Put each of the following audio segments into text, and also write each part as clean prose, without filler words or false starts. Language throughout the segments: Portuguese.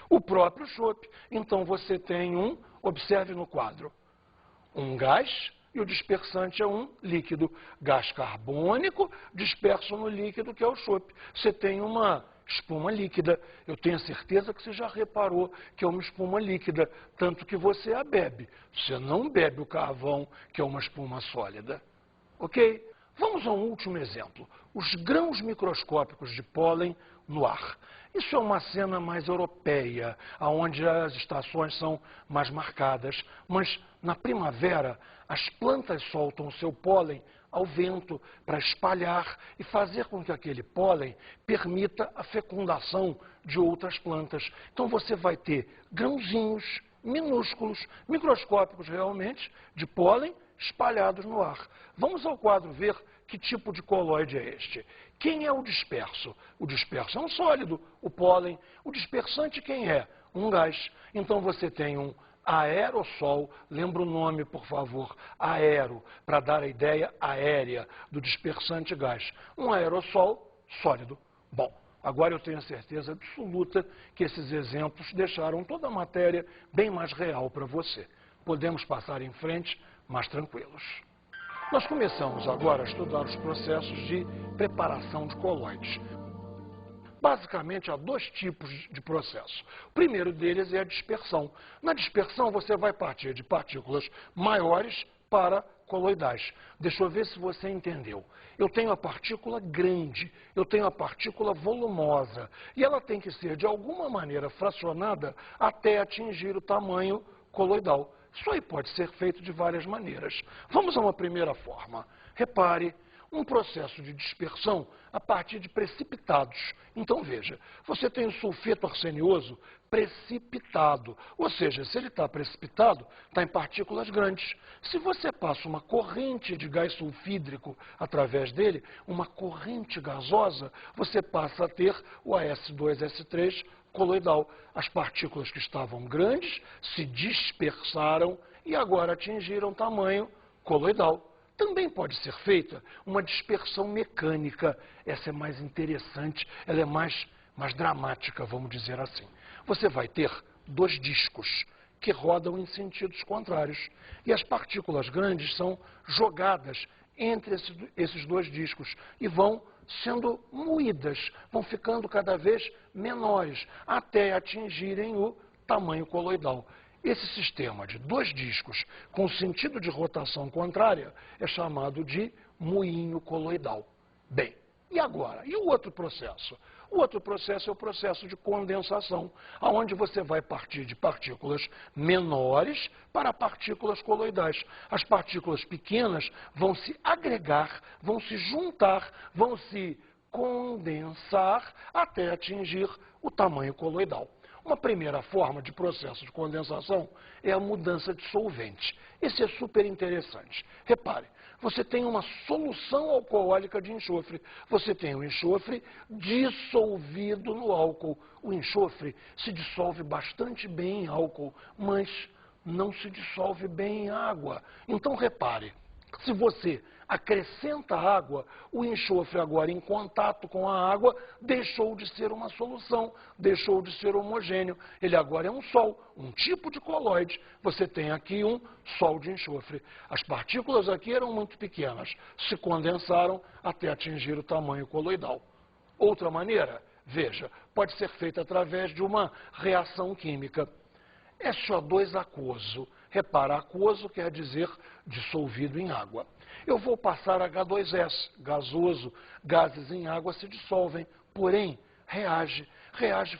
o próprio chope. Então você tem observe no quadro, um gás e o dispersante é um líquido. Gás carbônico disperso no líquido, que é o chope. Você tem uma espuma líquida. Eu tenho certeza que você já reparou que é uma espuma líquida, tanto que você a bebe. Você não bebe o carvão, que é uma espuma sólida. Ok? Vamos a um último exemplo. Os grãos microscópicos de pólen no ar. Isso é uma cena mais europeia, onde as estações são mais marcadas. Mas na primavera, as plantas soltam o seu pólen ao vento para espalhar e fazer com que aquele pólen permita a fecundação de outras plantas. Então você vai ter grãozinhos minúsculos, microscópicos realmente, de pólen espalhados no ar. Vamos ao quadro ver que tipo de colóide é este. Quem é o disperso? O disperso é um sólido, o pólen. O dispersante quem é? Um gás. Então você tem um aerossol, lembra o nome, por favor, aero, para dar a ideia aérea do dispersante gás. Um aerossol sólido. Bom, agora eu tenho a certeza absoluta que esses exemplos deixaram toda a matéria bem mais real para você. Podemos passar em frente mais tranquilos. Nós começamos agora a estudar os processos de preparação de colóides. Basicamente, há dois tipos de processo. O primeiro deles é a dispersão. Na dispersão, você vai partir de partículas maiores para coloidais. Deixa eu ver se você entendeu. Eu tenho a partícula grande, eu tenho a partícula volumosa, e ela tem que ser, de alguma maneira, fracionada até atingir o tamanho coloidal. Isso aí pode ser feito de várias maneiras. Vamos a uma primeira forma. Repare, um processo de dispersão a partir de precipitados. Então, veja, você tem o sulfeto arsenioso precipitado. Ou seja, se ele está precipitado, está em partículas grandes. Se você passa uma corrente de gás sulfídrico através dele, uma corrente gasosa, você passa a ter o AS2S3 coloidal. As partículas que estavam grandes se dispersaram e agora atingiram tamanho coloidal. Também pode ser feita uma dispersão mecânica. Essa é mais interessante, ela é mais dramática, vamos dizer assim. Você vai ter dois discos que rodam em sentidos contrários. E as partículas grandes são jogadas entre esses dois discos e vão sendo moídas, vão ficando cada vez menores, até atingirem o tamanho coloidal. Esse sistema de dois discos com sentido de rotação contrária é chamado de moinho coloidal. Bem, e agora? E o outro processo? O outro processo é o processo de condensação, onde você vai partir de partículas menores para partículas coloidais. As partículas pequenas vão se agregar, vão se juntar, vão se condensar até atingir o tamanho coloidal. Uma primeira forma de processo de condensação é a mudança de solvente. Esse é super interessante. Repare, você tem uma solução alcoólica de enxofre. Você tem o enxofre dissolvido no álcool. O enxofre se dissolve bastante bem em álcool, mas não se dissolve bem em água. Então, repare, se você acrescenta água, o enxofre agora em contato com a água deixou de ser uma solução, deixou de ser homogêneo. Ele agora é um sol, um tipo de coloide. Você tem aqui um sol de enxofre. As partículas aqui eram muito pequenas, se condensaram até atingir o tamanho coloidal. Outra maneira, veja, pode ser feita através de uma reação química. SO2 aquoso. Repara, aquoso quer dizer dissolvido em água. Eu vou passar H2S, gasoso, gases em água se dissolvem, porém reage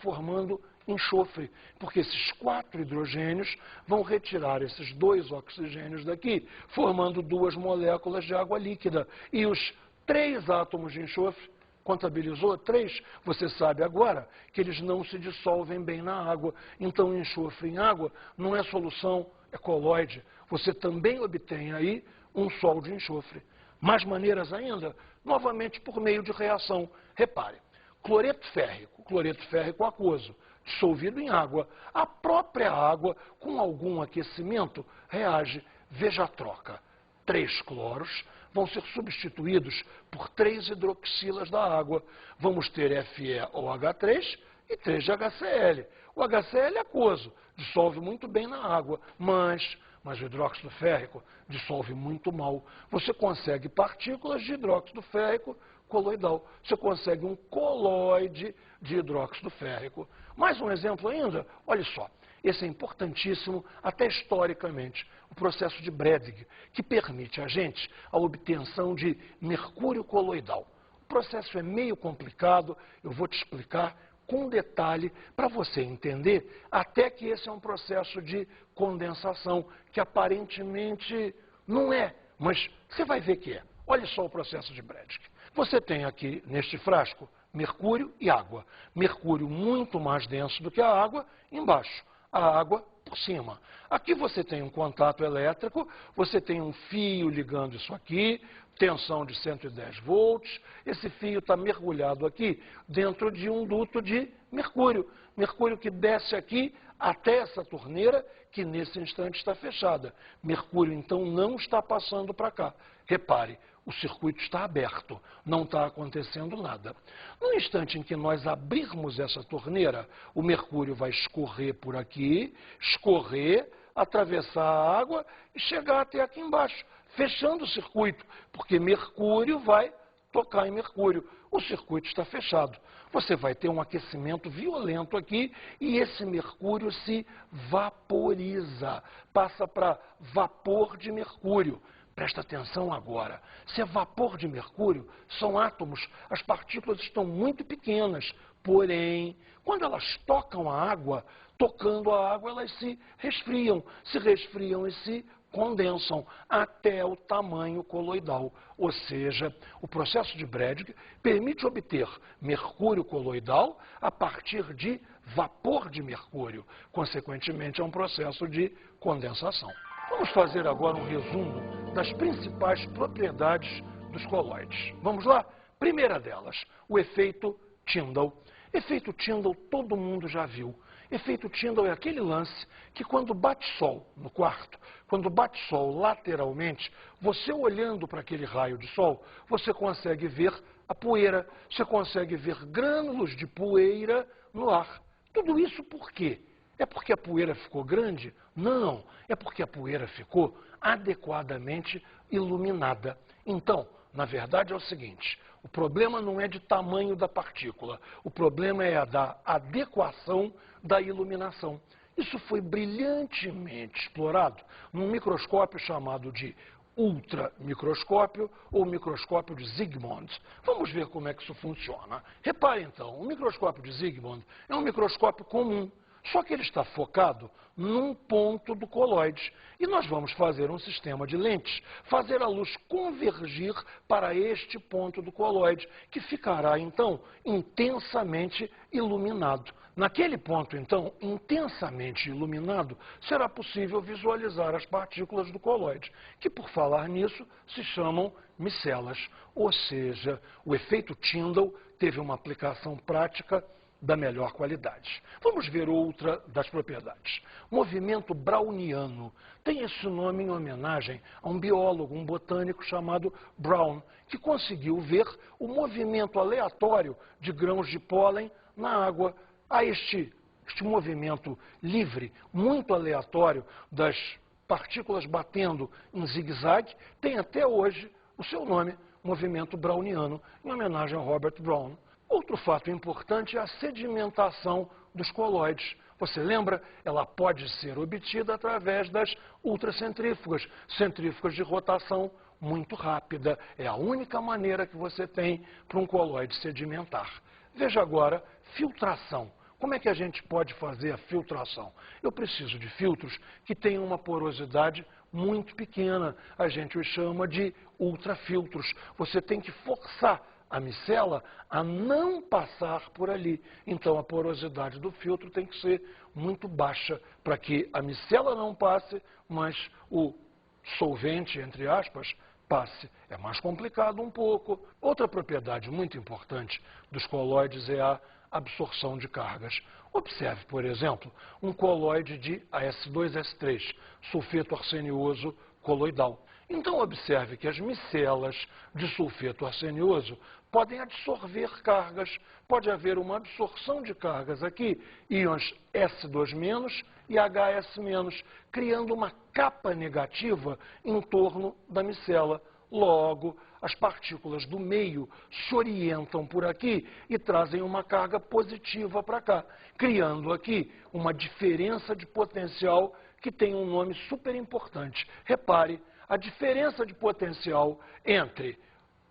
formando enxofre, porque esses 4 hidrogênios vão retirar esses 2 oxigênios daqui, formando 2 moléculas de água líquida. E os 3 átomos de enxofre, contabilizou 3, você sabe agora que eles não se dissolvem bem na água. Então, enxofre em água não é solução, é coloide. Você também obtém aí um sol de enxofre. Mais maneiras ainda, novamente por meio de reação. Repare, cloreto férrico aquoso, dissolvido em água. A própria água, com algum aquecimento, reage. Veja a troca. 3 cloros vão ser substituídos por 3 hidroxilas da água. Vamos ter FeOH3 e 3 de HCl. O HCl é aquoso, dissolve muito bem na água, mas o hidróxido férrico dissolve muito mal. Você consegue partículas de hidróxido férrico coloidal. Você consegue um colóide de hidróxido férrico. Mais um exemplo ainda? Olha só. Esse é importantíssimo, até historicamente, o processo de Bredig, que permite a gente a obtenção de mercúrio coloidal. O processo é meio complicado, eu vou te explicar com detalhe para você entender até que esse é um processo de condensação, que aparentemente não é, mas você vai ver que é. Olha só o processo de Bredig. Você tem aqui, neste frasco, mercúrio e água. Mercúrio muito mais denso do que a água embaixo. A água por cima. Aqui você tem um contato elétrico, você tem um fio ligando isso aqui, tensão de 110 volts, esse fio está mergulhado aqui dentro de um duto de mercúrio. Mercúrio que desce aqui até essa torneira, que nesse instante está fechada. Mercúrio, então, não está passando para cá. Repare, o circuito está aberto, não está acontecendo nada. No instante em que nós abrirmos essa torneira, o mercúrio vai escorrer por aqui, escorrer, atravessar a água e chegar até aqui embaixo, fechando o circuito, porque mercúrio vai tocar em mercúrio. O circuito está fechado. Você vai ter um aquecimento violento aqui e esse mercúrio se vaporiza, passa para vapor de mercúrio. Presta atenção agora. Se é vapor de mercúrio, são átomos, as partículas estão muito pequenas. Porém, quando elas tocam a água, tocando a água, elas se resfriam e se condensam até o tamanho coloidal. Ou seja, o processo de Bredig permite obter mercúrio coloidal a partir de vapor de mercúrio. Consequentemente, é um processo de condensação. Vamos fazer agora um resumo das principais propriedades dos colóides. Vamos lá? Primeira delas, o efeito Tyndall. Efeito Tyndall todo mundo já viu. Efeito Tyndall é aquele lance que quando bate sol no quarto, quando bate sol lateralmente, você olhando para aquele raio de sol, você consegue ver a poeira, você consegue ver grânulos de poeira no ar. Tudo isso por quê? É porque a poeira ficou grande? Não, é porque a poeira ficou adequadamente iluminada. Então, na verdade é o seguinte, o problema não é de tamanho da partícula, o problema é a da adequação da iluminação. Isso foi brilhantemente explorado num microscópio chamado de ultramicroscópio ou microscópio de Zygmunt. Vamos ver como é que isso funciona. Repare então, o microscópio de Zygmunt é um microscópio comum. Só que ele está focado num ponto do colóide. E nós vamos fazer um sistema de lentes, fazer a luz convergir para este ponto do colóide, que ficará, então, intensamente iluminado. Naquele ponto, então, intensamente iluminado, será possível visualizar as partículas do colóide, que, por falar nisso, se chamam micelas. Ou seja, o efeito Tyndall teve uma aplicação prática da melhor qualidade. Vamos ver outra das propriedades. Movimento browniano. Tem esse nome em homenagem a um biólogo, um botânico chamado Brown, que conseguiu ver o movimento aleatório de grãos de pólen na água. Há este movimento livre, muito aleatório, das partículas batendo em zigue-zague, tem até hoje o seu nome, movimento browniano, em homenagem a Robert Brown. Outro fato importante é a sedimentação dos colóides. Você lembra? Ela pode ser obtida através das ultracentrífugas, centrífugas de rotação muito rápida. É a única maneira que você tem para um colóide sedimentar. Veja agora, filtração. Como é que a gente pode fazer a filtração? Eu preciso de filtros que tenham uma porosidade muito pequena. A gente os chama de ultrafiltros. Você tem que forçar a micela a não passar por ali. Então, a porosidade do filtro tem que ser muito baixa para que a micela não passe, mas o solvente, entre aspas, passe. É mais complicado um pouco. Outra propriedade muito importante dos colóides é a absorção de cargas. Observe, por exemplo, um colóide de AS2S3, sulfeto arsenioso coloidal. Então, observe que as micelas de sulfeto arsenioso podem absorver cargas. Pode haver uma absorção de cargas aqui, íons S2- e HS-, criando uma capa negativa em torno da micela. Logo, as partículas do meio se orientam por aqui e trazem uma carga positiva para cá, criando aqui uma diferença de potencial que tem um nome super importante. Repare, a diferença de potencial entre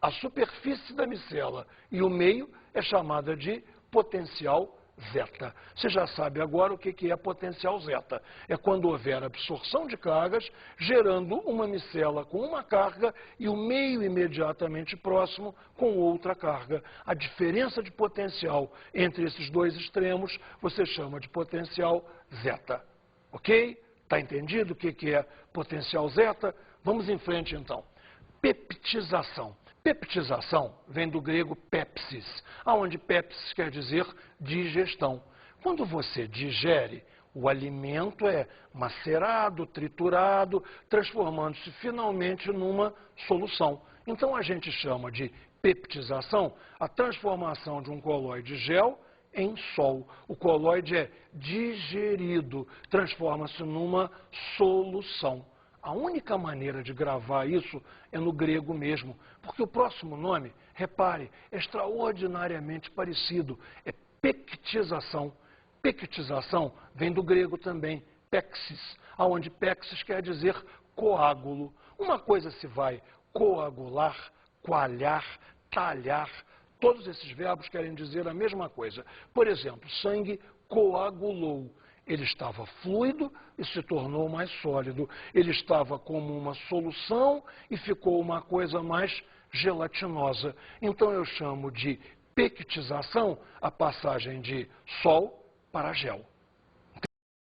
a superfície da micela e o meio é chamada de potencial zeta. Você já sabe agora o que é potencial zeta. É quando houver absorção de cargas, gerando uma micela com uma carga e o meio imediatamente próximo com outra carga. A diferença de potencial entre esses dois extremos você chama de potencial zeta. Ok? Está entendido o que é potencial zeta? Vamos em frente então. Peptização. Peptização vem do grego pepsis, onde pepsis quer dizer digestão. Quando você digere, o alimento é macerado, triturado, transformando-se finalmente numa solução. Então a gente chama de peptização a transformação de um colóide gel em sol. O colóide é digerido, transforma-se numa solução. A única maneira de gravar isso é no grego mesmo, porque o próximo nome, repare, é extraordinariamente parecido, é pectização. Pectização vem do grego também, pexis, onde pexis quer dizer coágulo. Uma coisa se vai coagular, coalhar, talhar, todos esses verbos querem dizer a mesma coisa. Por exemplo, sangue coagulou. Ele estava fluido e se tornou mais sólido. Ele estava como uma solução e ficou uma coisa mais gelatinosa. Então eu chamo de pectização a passagem de sol para gel.